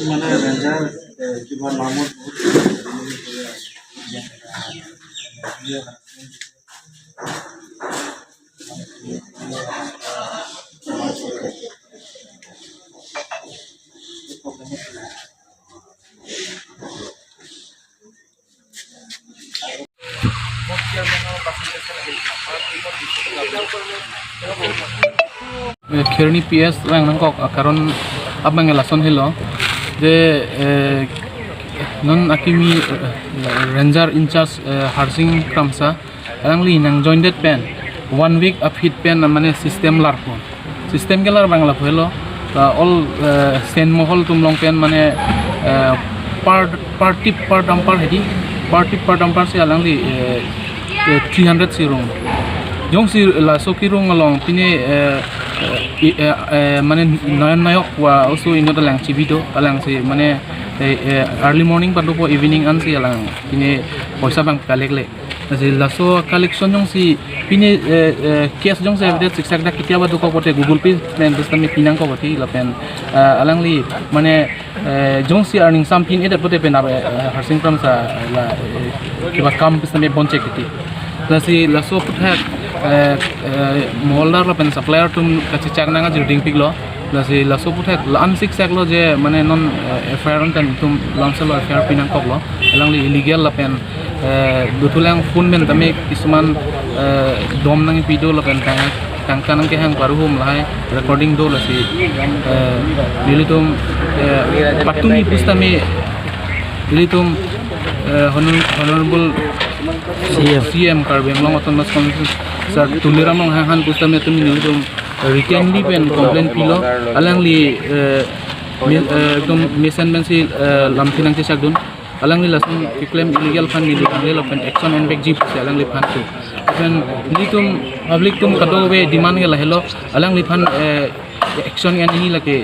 mana Ranger kibar Mahmud Kerni PS lang nangkok karon abang ngelason hilo de non akimi ranger in charge Harsing Kramsa rangli nang joined pen 1 week up hit pen mane system larpo system gelar bangla hilo all sen mohol tumlong pen mane party per dumper hedi party per dumper se alangli 300 sirung jong si la sokirung along pine mane noyan nayok wa also ino dalang chibido alang si mane early morning padu po evening an si alang pine poisa bang kalekle si laso collection jong si pine case jong se evidence siksak da kitia badu ko pote Google Pay men bestami pinang ko poti la pen alang li mane jong si earning some pin edat pote pen Harsing Kramsa la kiba kam bestami bonche kiti si laso puthak molder la pen supplier tum kachicak nanga juding piglo lasi laso puthak lan sik saklo je mane non FIR kan tum langselo FIR pinang koklo elangli illegal la pen dutulang phone men tame kisman dom nang video la pen kang kanang ke hang paru hum lai recording do lasi dili tum patuni pustami dili tum honorable CM Karbeng long autonomous conference sir tuliram long han pustam ne tumi nilum recently pen complaint pilo alangli ekdom mission bensi lamthinang chesak dun alangli lasun claim illegal fund illegal open action and back jeep alangli fund tu then litum public tum kado we demand gela hello alangli fund action and ini lage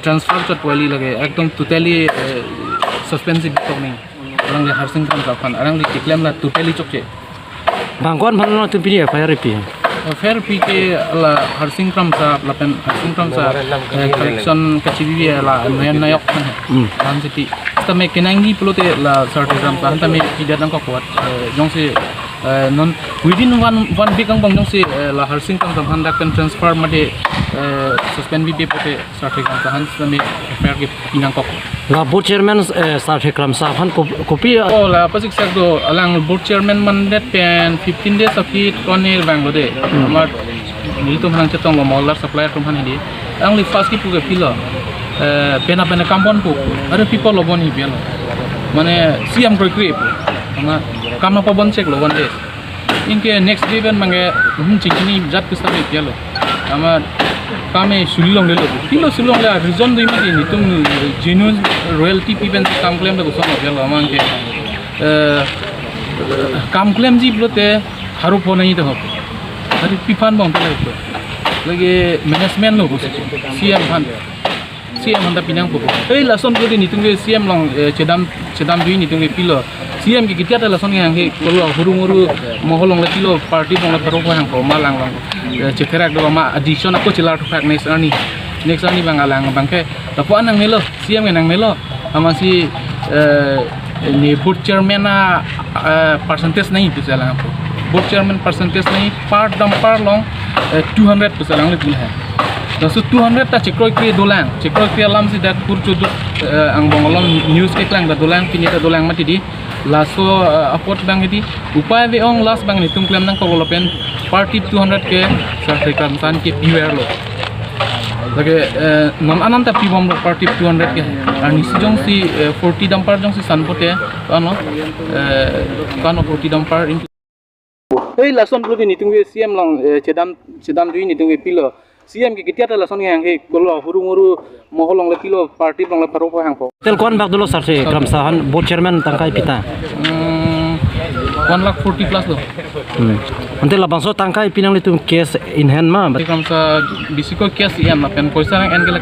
transfer chot wali lage ekdom totally suspensive tokning alangli Harsing Kramsa fund alangli claim la totally chokche bangkon bhalo tu pini FIR pi FIR pi ke la Harsing Kramsa la pen Harsing Kramsa collection kachibi la noyan nayok kan han city tame kenangi plote la certain Kramsa han tame tidak nang ko kuat jong se non within one week ang bang jong se la Harsing Kramsa han dak transfer made suspend bi pote certain Kramsa han tame FIR ke pinang ko la board chairman Sarthik Kramsa han kopi oh la pasik sak do alang board chairman mandat pen 15 days of it konir banglode amar nilitum hang chetong lo mollar supplier tum han hedi ang li fast ki puge pilo pena kampon pu ada people lo bon hi belo mane siam koi krip ama kama pa bon check lo one day inke next day ben mange chingini jat kusami belo ama kami sulong le pilo sulong le reason doi mati ni tum genuine royalty people kam claim da gusong belo amang ke kam claim ji blote haru phonai to hari pifan bang pala itu lagi management lo bos CM handa pinang popo lason ko ni tunge CM long cedam dui ni tunge pilo CM ki kitia lason yang he kolo huru moholong la kilo party bang la tharo ko hang ko malang long cekerak do ma addition aku celar to fact next ani bang alang bangke tapo anang melo CM nang melo amasi ni board chairman na percentage nahi tu salang ko board chairman percentage nahi part dumper long 200% lang lebih hai so 200 ta chekroi kri dolang chekroi kri alam si dak pur chudu ang bongolong news ke klang da dolang pini da dolang mati di laso apot bang hiti upaya be ong last bang ni tum claim nang ko lopen party 200 ke sarte kam san ke piwer lo lage non ananta pibom lo party 200 ke ani si jong si 40 dampar jong si sanpote kano 40 dampar hey lason pro ni tungwe CM long chedam dui ni tungwe pilo CM ki kitia ta lason yang he golo huru moholong le pilo party long le paro hang po tel kon bak dulu sarse kramsahan board chairman tangkai pita 140 plus lo ante la bangso tangkai pinang litum case in hand ma kamsa bisiko case en pen poisa nang en gela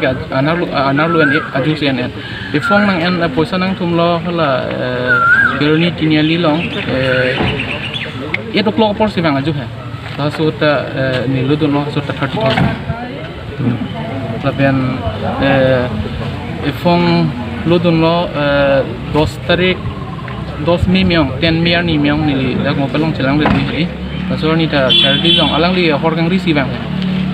anarlu en aju sen en ifong nang en poisa nang tumlo hala geroni tiniali long 8 o'clock por sibang aju hai ta sota nilu dono sota 30,000 lapen ifong lodun lo 10 tarik 10 Mei miong 10 Mei ni miong ni dak ngopelong celang le ni pasor ni ta charity long alang li horgang risi bang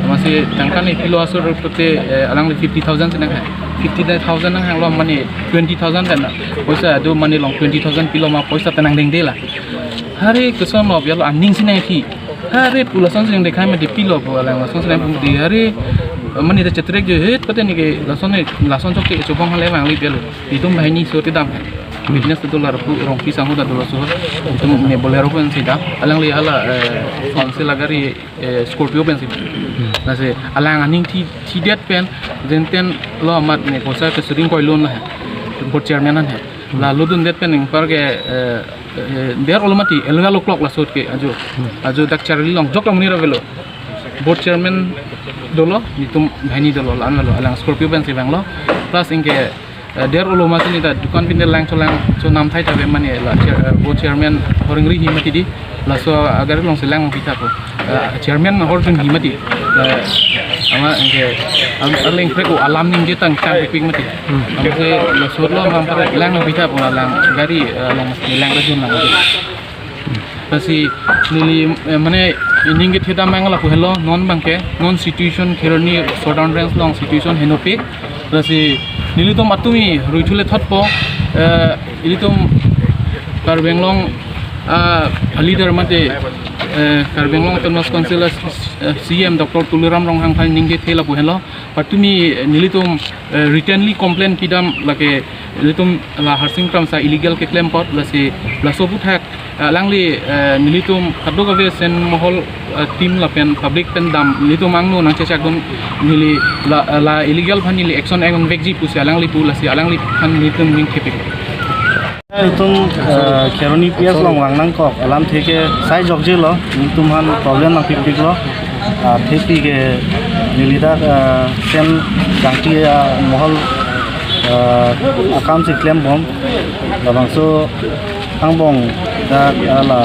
masih tangkan ni kilo asur prote alang li 50,000 senang hai 50,000 nang hang lo mani 20,000 kan poisa do mani long 20,000 kilo ma poisa tenang deng de lah hari keson lo biar lo aning sinang ki hari pulasan sing dekai ma di pilo bo alang lason senang pun di hari mani ta cetrek je het pate ni ke lason chok ke chobong hale bang li biar itu mai ni so te dam business tu dolar pu rong pisang udah dolar so itu ne bolero pun sida alang li hala fonse lagari Scorpio pen sida nase alang aning ti det pen jenten lo amat ne kosa ke sering koi loan lah board chairman han hai la lodun det pen ing par ke der olmati elga lo clock la sot ke ajo dak charli long jok long ni ravelo board chairman dolo nitum bhani dolo lan lo alang Scorpio pen sibang lo plus ingke der ulo mati ni ta dukan pindah lang so nam thai ta be mani la board chairman horingri himati di la so agar long selang pita ko chairman horing himati ama engke aling preko alam ning jetang tang pik mati amse la so lo mam par lang pita ko lang gari long lang rajun lang pasi nili mane ining theta mangala ko hello non bangke non situation kheroni shutdown range long situation henope pasi nilitom atumi ruithule thotpo ilitom karbenglong leader mate karbenglong tonos councilor CM Dr. Tuliram rong hang phal ningge thela bu hello patumi nilitom returnly complain kidam lake nilitom la harsing kram sa illegal ke claim pot lase lasobu thak langli nilitom kaddo gave sen mohol team la pen public pen dam nilitom angno nang chechak dum nili la illegal bhanili action agon vegji pusi alangli pu lase alangli phan nilitom ning khepik itum keroni pias long wang nang kok alam theke sai jok je lo itum han problem na pik lo thepi ke nilida sen jangti mohol akam si claim bom labang so angbong da ala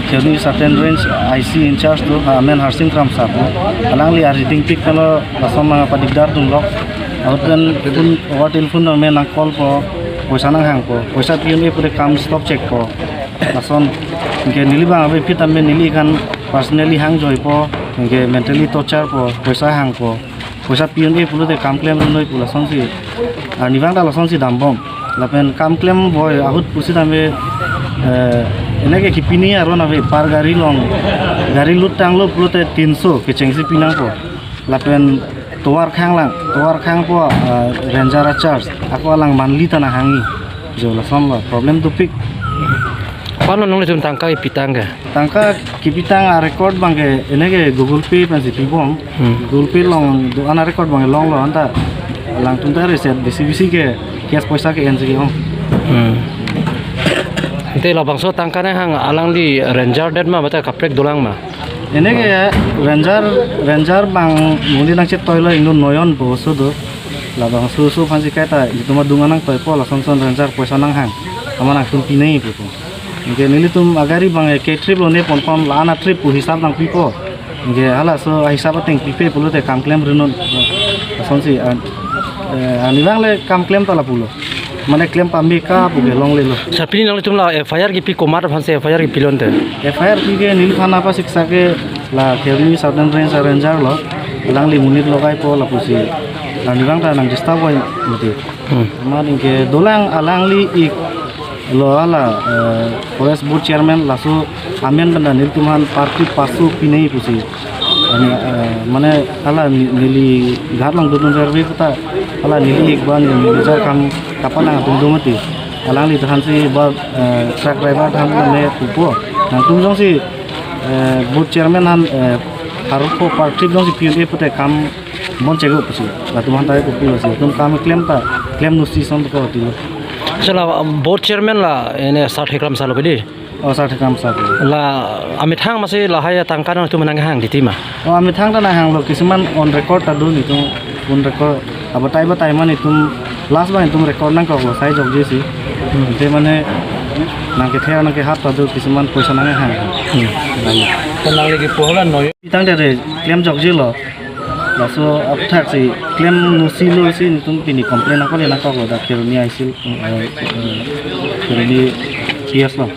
keroni certain range IC in charge to men harsing kram sa alangli reading pik kalo lasoma padigdar dum lo autun pun over telephone men na call po poisa nang hang po poisa PMA pure kam stop check po lason ke nili bang abe pita me nili kan personally hang joy po ke mentally torture po poisa hang po poisa PMA pure te kam claim noi pula son si nibang da lason si dambom lapen kam claim boy ahut pusi dame enake kipini aro na be par gari lut tang lo pure te 300 ke chengsi pinang po lapen toar khang po ranger charge aku alang manli tanah hangi jo lason lo problem tu pik pano nong litum tangkai pitanga tangka kipitang record bangke enege Google Pay pan sipi bom Google Pay long do ana record bangke long lo anta lang tunta reset bisi ke cash poisa ke enji hong ante la bangso tangkane hang alang li ranger det ma bata kaprek dolang ma enege ranger bang muli nang chet toilo indun noyon bo sudo la bang su phansi kaita ituma dunga nang toy po la son ranger poisa nang hang amana tun pinai po nge nili tum agari bang ke trip lo ne pon lana trip pu hisab nang pipo nge hala so hisab teng pipe pulo te kam claim renon son si ani bang le kam claim tala pulo mane claim pambi ka pu gelong le lo sapini nong litum la FIR ki pi komar phanse FIR ki pilon te FIR ki ke nil khana pa siksa ke la kerni southern range ranger lo lang li munir logai po la pusi lang bang ta nang disturb boy mati man ke dolang alang li ik lo ala forest board chairman lasu amen benda nil tuman party pasu pinai pusi মানে ala nili garlang dudun rerwe puta ala nili ikban nili jar kam kapana tungdu mati alang li tahan si ba truck driver tahan me pupo nang tungjong si board chairman han harupo party dong si PNA puta kam mon cego pusi la tuman tae pupu si tum kam claim nusi son ko tilo Sala board chairman la ini 60 gram salo bedi. oh sa kam sa La amit hang masih lahaya tangkan itu menang hang di timah. oh ami thang na hang lo kisuman on record ta dun itu on record aba tai man itu last ba itu record nang ko sai jog jesi te mane nang ke thea nang ke hat ta du kisuman poisa nang hang Tenang lagi pohon noy. tang de claim jog ji lo la so ab thak si claim no si lo si itu pini complain na ko le na ko da kiruni aisil kiruni yes lo